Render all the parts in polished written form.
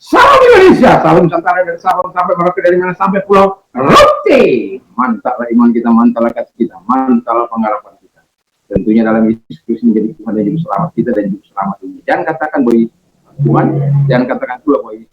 Salam Indonesia, salam Nusantara dari Sabang sampai Merauke, dari mana sampai Pulau Rote. Mantaplah iman kita, mantaplah kasih kita, mantaplah pengharapan kita. Tentunya dalam Yesus Kristus menjadi Tuhan dan Juru Selamat kita dan Juru Selamat ini. Jangan katakan bahwa Tuhan, jangan katakan pula bahwa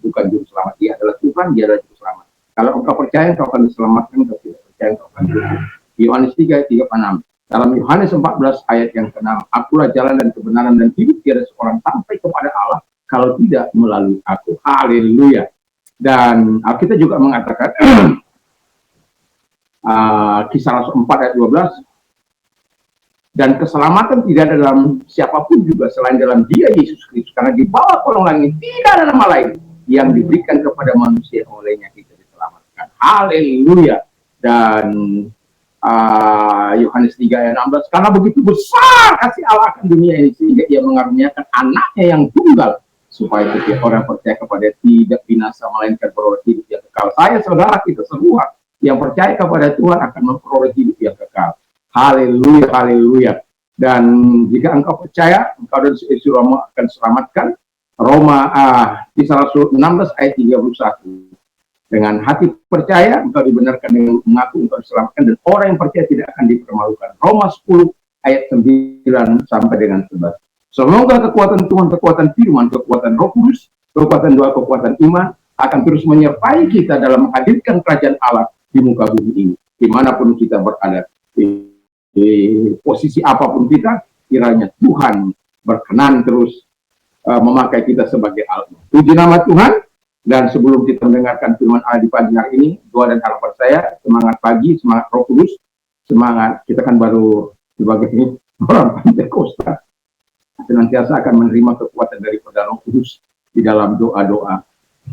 bukan Juru Selamat. Dia adalah Tuhan, dia adalah Juru Selamat. Kalau engkau percaya, engkau akan diselamatkan. Kalau tidak percaya, engkau akan diselamatkan. Yohanes 3 ayat 3 6. Dalam Yohanes 14 ayat yang ke-6, akulah jalan dan kebenaran dan hidup, tiada seorang sampai kepada Allah kalau tidak melalui aku. Haleluya. Dan kita juga mengatakan Kisah Rasul 4 ayat 12, dan keselamatan tidak ada dalam siapapun juga selain dalam Dia Yesus Kristus, karena di bawah kolong langit tidak ada nama lain yang diberikan kepada manusia olehnya kita diselamatkan. Haleluya. Dan Yohanes 3 ayat 16, karena begitu besar kasih Allah akan dunia ini sehingga Ia mengaruniakan anaknya yang tunggal supaya setiap orang percaya kepada tidak binasa melainkan beroleh hidup yang kekal. Saya, saudara, kita semua yang percaya kepada Tuhan akan memperoleh hidup yang kekal. Haleluya, haleluya. Dan jika engkau percaya, engkau dan Roma akan selamatkan. Roma Kisah Rasul 16 ayat 31. Dengan hati percaya, engkau dibenarkan, dengan mengaku engkau diselamatkan, dan orang yang percaya tidak akan dipermalukan. Roma 10 ayat 9 sampai dengan 11. Semoga kekuatan Tuhan, kekuatan firman, kekuatan Roh Kudus, kekuatan doa, kekuatan iman akan terus menyertai kita dalam menghadirkan kerajaan Allah di muka bumi ini. Dimanapun kita berada, di posisi apapun kita, kiranya Tuhan berkenan terus memakai kita sebagai alat. Puji nama Tuhan. Dan sebelum kita mendengarkan firman Allah di pagi hari ini, doa dan harapan saya, semangat pagi, semangat Roh Kudus, semangat, kita kan baru sebagai orang Pentakosta, senantiasa akan menerima kekuatan daripada Roh Kudus di dalam doa-doa.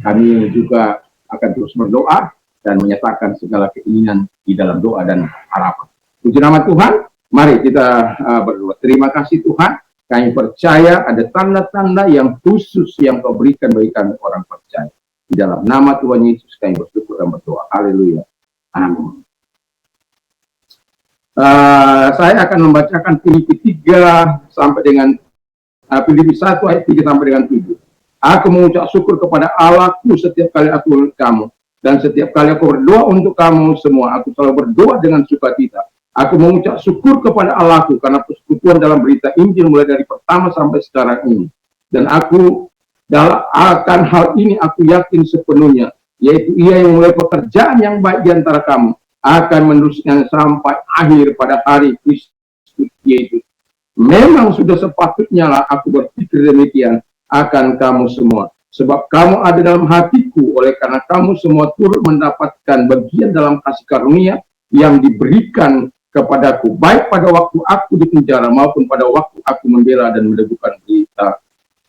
Kami juga akan terus berdoa dan menyatakan segala keinginan di dalam doa dan harapan. Puji nama Tuhan, mari kita berdoa. Terima kasih Tuhan, kami percaya ada tanda-tanda yang khusus yang Kau berikan bagi kami orang percaya. Di dalam nama Tuhan Yesus kami bersyukur dan berdoa. Haleluya. Amin. Saya akan membacakan Filipi 3 sampai dengan Filipi 1 ayat 3 sampai dengan 7. Aku mengucap syukur kepada Allahku setiap kali aku melihat kamu, dan setiap kali aku berdoa untuk kamu semua, aku selalu berdoa dengan sukacita. Aku mengucap syukur kepada Allahku karena persekutuan dalam berita Injil mulai dari pertama sampai sekarang ini. Dan akan hal ini aku yakin sepenuhnya, yaitu Ia yang mulai pekerjaan yang baik di antara kamu akan meneruskan sampai akhir pada hari Kristus Yesus. Memang sudah sepatutnya lah aku berpikir demikian akan kamu semua, sebab kamu ada dalam hatiku, oleh karena kamu semua turut mendapatkan bagian dalam kasih karunia yang diberikan kepadaku, baik pada waktu aku di penjara maupun pada waktu aku membela dan meneguhkan berita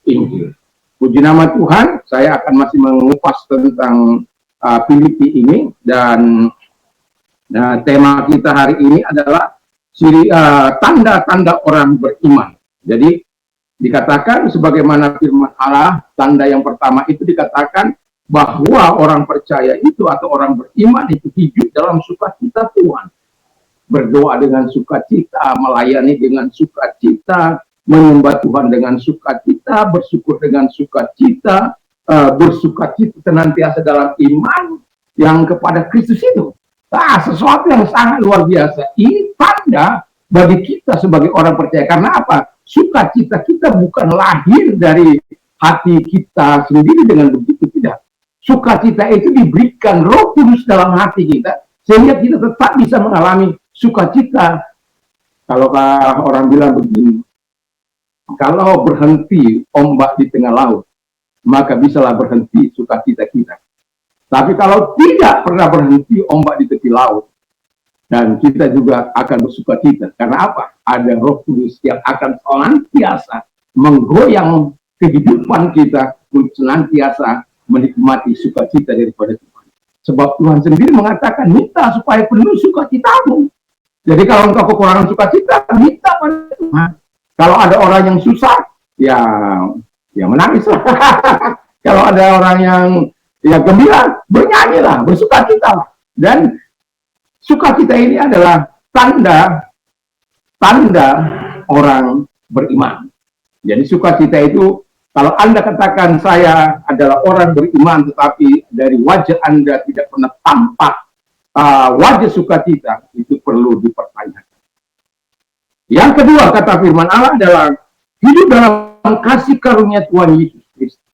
Injil. Puji nama Tuhan, saya akan masih mengupas tentang Filipi ini, dan tema kita hari ini adalah tanda-tanda orang beriman. Jadi dikatakan sebagaimana firman Allah, tanda yang pertama itu dikatakan bahwa orang percaya itu atau orang beriman itu hidup dalam sukacita Tuhan. Berdoa dengan sukacita, melayani dengan sukacita, menyembah Tuhan dengan sukacita, bersyukur dengan sukacita, bersukacita senantiasa dalam iman yang kepada Kristus itu. Sesuatu yang sangat luar biasa. Ini tanda bagi kita sebagai orang percaya. Karena apa? Sukacita kita bukan lahir dari hati kita sendiri dengan begitu, tidak. Sukacita itu diberikan Roh Kudus dalam hati kita, sehingga kita tetap bisa mengalami sukacita. Kalau orang bilang begini, kalau berhenti ombak di tengah laut, maka bisalah berhenti sukacita kita. Tapi kalau tidak pernah berhenti ombak di tepi laut, dan kita juga akan bersukacita. Karena apa? Ada Roh Kudus yang akan senantiasa menggoyang kehidupan kita untuk senantiasa menikmati sukacita daripada Tuhan. Sebab Tuhan sendiri mengatakan, minta supaya penuh sukacitamu. Jadi kalau engkau kekurangan sukacita, minta pada Tuhan. Kalau ada orang yang susah, ya menangis lah. Kalau ada orang yang gembira, bernyanyilah, bersukacita. Dan sukacita ini adalah tanda orang beriman. Jadi sukacita itu Kalau Anda katakan saya adalah orang beriman, tetapi dari wajah Anda tidak pernah tampak wajah sukacita, itu perlu dipertanyakan. Yang kedua, kata firman Allah adalah hidup dalam kasih karunia Tuhan Yesus Kristus.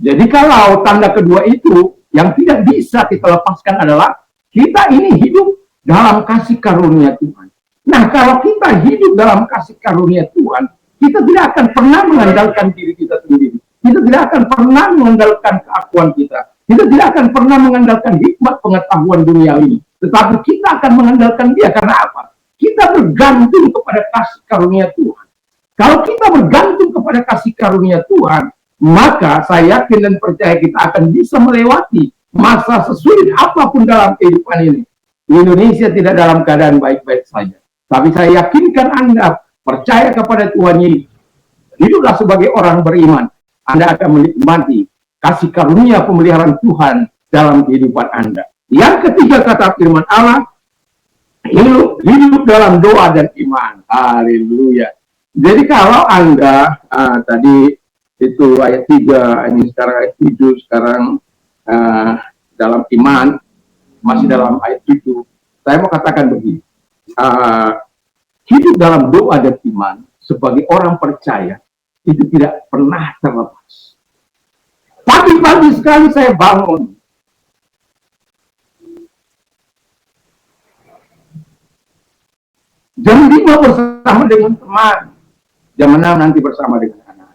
Jadi kalau tanda kedua itu yang tidak bisa kita lepaskan adalah kita ini hidup dalam kasih karunia Tuhan. Nah, kalau kita hidup dalam kasih karunia Tuhan, kita tidak akan pernah mengandalkan diri kita sendiri. Kita tidak akan pernah mengandalkan keakuan kita. Kita tidak akan pernah mengandalkan hikmat pengetahuan dunia ini. Tetapi kita akan mengandalkan Dia. Karena apa? Kita bergantung kepada kasih karunia Tuhan. Kalau kita bergantung kepada kasih karunia Tuhan, maka saya yakin dan percaya kita akan bisa melewati masa sesulit apapun dalam kehidupan ini. Indonesia tidak dalam keadaan baik-baik saja. Tapi saya yakinkan Anda percaya kepada Tuhan Yesus. Hiduplah sebagai orang beriman. Anda akan menikmati kasih karunia pemeliharaan Tuhan dalam kehidupan Anda. Yang ketiga, kata firman Allah, hidup dalam doa dan iman. Haleluya. Jadi kalau Anda tadi itu ayat 3, ini sekarang ayat 7, sekarang dalam iman, masih dalam ayat 7. Saya mau katakan begini, hidup dalam doa dan iman sebagai orang percaya itu tidak pernah terlepas. Pagi-pagi sekali saya bangun, jam 5 bersama dengan teman, jam 6 nanti bersama dengan anak,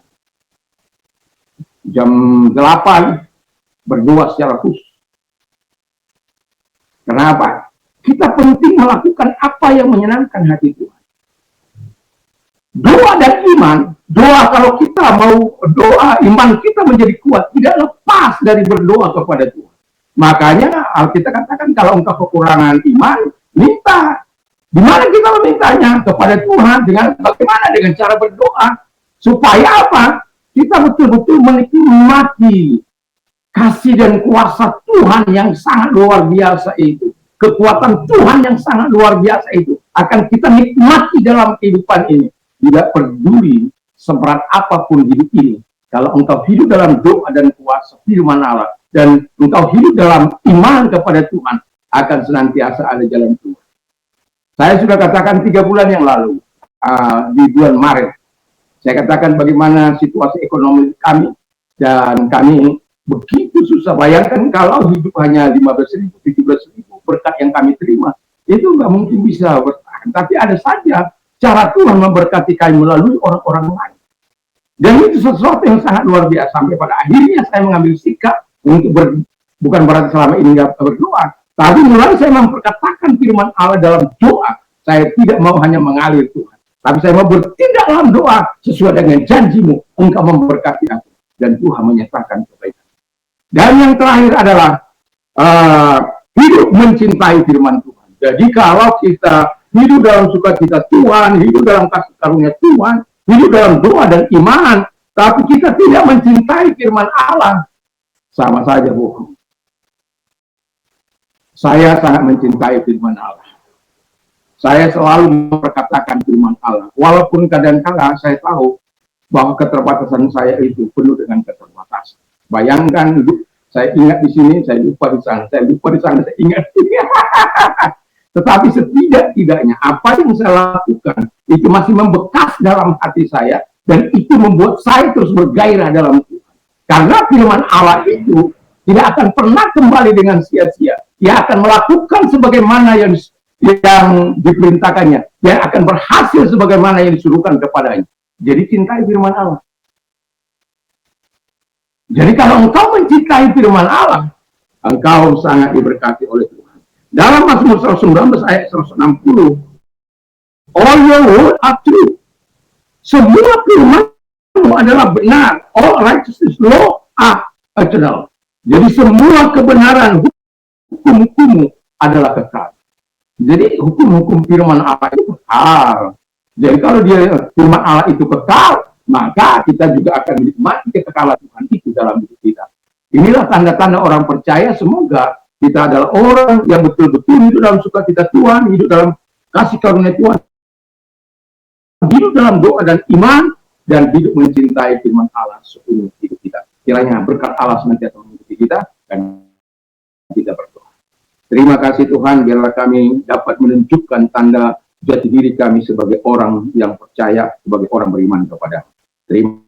jam 8 berdoa secara khusus. Kenapa? Kita penting melakukan apa yang menyenangkan hati Tuhan. Doa dan iman, doa kalau kita mau doa, iman kita menjadi kuat, tidak lepas dari berdoa kepada Tuhan. Makanya Alkitab katakan kalau engkau kekurangan iman, minta. Di mana kita memintanya? Kepada Tuhan. Dengan bagaimana? Dengan cara berdoa. Supaya apa? Kita betul-betul menikmati kasih dan kuasa Tuhan yang sangat luar biasa itu. Kekuatan Tuhan yang sangat luar biasa itu akan kita nikmati dalam kehidupan ini. Tidak peduli seberat apapun hidup ini. Kalau engkau hidup dalam doa dan kuasa firman Allah, dan engkau hidup dalam iman kepada Tuhan, akan senantiasa ada jalan Tuhan. Saya sudah katakan 3 bulan yang lalu, di bulan Maret, saya katakan bagaimana situasi ekonomi kami, dan kami begitu susah. Bayangkan kalau hidup hanya 15.000, 17.000 berkat yang kami terima, itu nggak mungkin bisa bertahan. Tapi ada saja cara Tuhan memberkati kami melalui orang-orang lain. Dan itu sesuatu yang sangat luar biasa. Sampai pada akhirnya saya mengambil sikap untuk bukan berarti selama ini nggak berdoa, tapi mulai saya memperkatakan firman Allah dalam doa. Saya tidak mau hanya mengalir Tuhan, tapi saya mau bertindak dalam doa sesuai dengan janji-Mu. Engkau memberkati aku, dan Tuhan menyertakan kebaikan. Dan yang terakhir adalah hidup mencintai firman Tuhan. Jadi kalau kita hidup dalam sukacita Tuhan, hidup dalam kasih karunia Tuhan, hidup dalam doa dan iman, tapi kita tidak mencintai firman Allah, sama saja bohong. Saya sangat mencintai firman Allah. Saya selalu memperkatakan firman Allah. Walaupun kadang-kala saya tahu bahwa keterbatasan saya itu penuh dengan keterbatasan. Bayangkan, saya ingat di sini, saya lupa di sana, saya lupa di sana, saya ingat. Tetapi setidak-tidaknya apa yang saya lakukan itu masih membekas dalam hati saya, dan itu membuat saya terus bergairah dalam Tuhan. Karena firman Allah itu tidak akan pernah kembali dengan sia-sia. Dia akan melakukan sebagaimana yang diperintahkannya. Dia akan berhasil sebagaimana yang disuruhkan kepadanya. Jadi cintai firman Allah. Jadi kalau engkau mencintai firman Allah, engkau sangat diberkati oleh Tuhan. Dalam Mazmur 119 ayat 160, all your word are true. Semua firman-Mu adalah benar. All righteousness law are eternal. Jadi semua kebenaran hukum-hukum-Mu adalah kekal. Jadi hukum-hukum firman Allah itu kekal. Jadi kalau dia firman Allah itu kekal, maka kita juga akan menikmati kekekalan Tuhan itu dalam hidup kita. Inilah tanda-tanda orang percaya. Semoga kita adalah orang yang betul-betul hidup dalam sukacita Tuhan, hidup dalam kasih karunia Tuhan, hidup dalam doa dan iman, dan hidup mencintai firman Allah seumur hidup kita. Kiranya berkat Allah senantiasa mengikuti kita dan kita berdoa. Terima kasih Tuhan, biarlah kami dapat menunjukkan tanda jati diri kami sebagai orang yang percaya, sebagai orang beriman kepada. Terima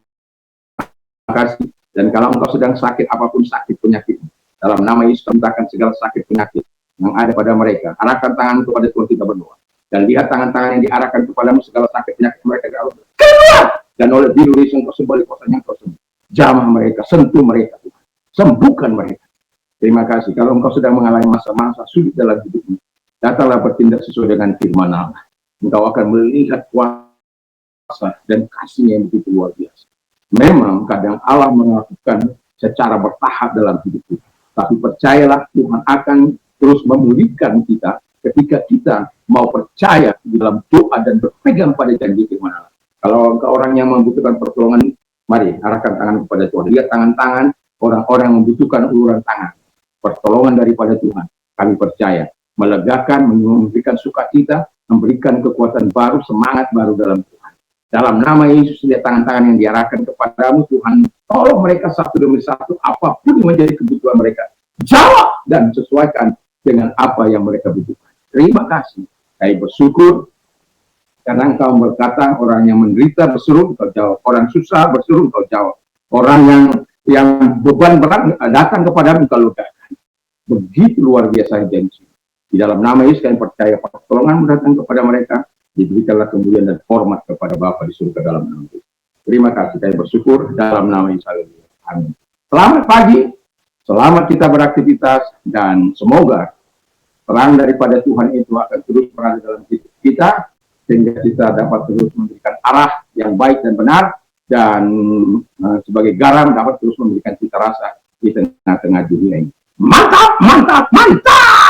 kasih. Dan kalau engkau sedang sakit, apapun sakit penyakit, dalam nama Yesus mintakan segala sakit penyakit yang ada pada mereka. Arahkan tangan kepada Tuhan, kita berdoa. Dan lihat tangan-tangan yang diarahkan kepadamu, segala sakit penyakit mereka keluar. Dan oleh biru Yesus engkau sembuh, kuasanya engkau sembuh. Jamah mereka, sentuh mereka, Tuhan. Sembuhkan mereka. Terima kasih. Kalau engkau sedang mengalami masa-masa sulit dalam hidupmu, datanglah bertindak sesuai dengan firman Allah. Engkau akan melihat kuasa dan kasih-Nya yang begitu luar biasa. Memang kadang Allah melakukan secara bertahap dalam hidup kita. Tapi percayalah Tuhan akan terus memulihkan kita ketika kita mau percaya di dalam doa dan berpegang pada janji firman Allah. Kalau engkau orang yang membutuhkan pertolongan, mari arahkan tangan kepada Tuhan. Lihat tangan-tangan orang-orang yang membutuhkan uluran tangan. Pertolongan daripada Tuhan, kami percaya, melegakan, memberikan sukacita, memberikan kekuatan baru, semangat baru dalam Tuhan. Dalam nama Yesus, lihat tangan-tangan yang diarahkan kepadamu, Tuhan, tolong mereka satu demi satu, apapun yang menjadi kebutuhan mereka, jawab dan sesuaikan dengan apa yang mereka butuhkan. Terima kasih, saya bersyukur, karena engkau berkata, orang yang menderita berseru, engkau jawab. Orang susah berseru, engkau jawab. Orang yang beban berat datang kepadamu, engkau legakan. Begitu luar biasa janji. Di dalam nama Yesus kami percaya pertolongan datang kepada mereka, diberikanlah kemuliaan dan hormat kepada Bapa di surga dalam nama Yesus. Terima kasih, kami bersyukur dalam nama Yesus. Amin. Selamat pagi, selamat kita beraktivitas, dan semoga terang daripada Tuhan itu akan terus berada dalam hidup kita, sehingga kita dapat terus memberikan arah yang baik dan benar, dan sebagai garam dapat terus memberikan cita rasa di tengah-tengah dunia ini. Mantap, mantap, mantap!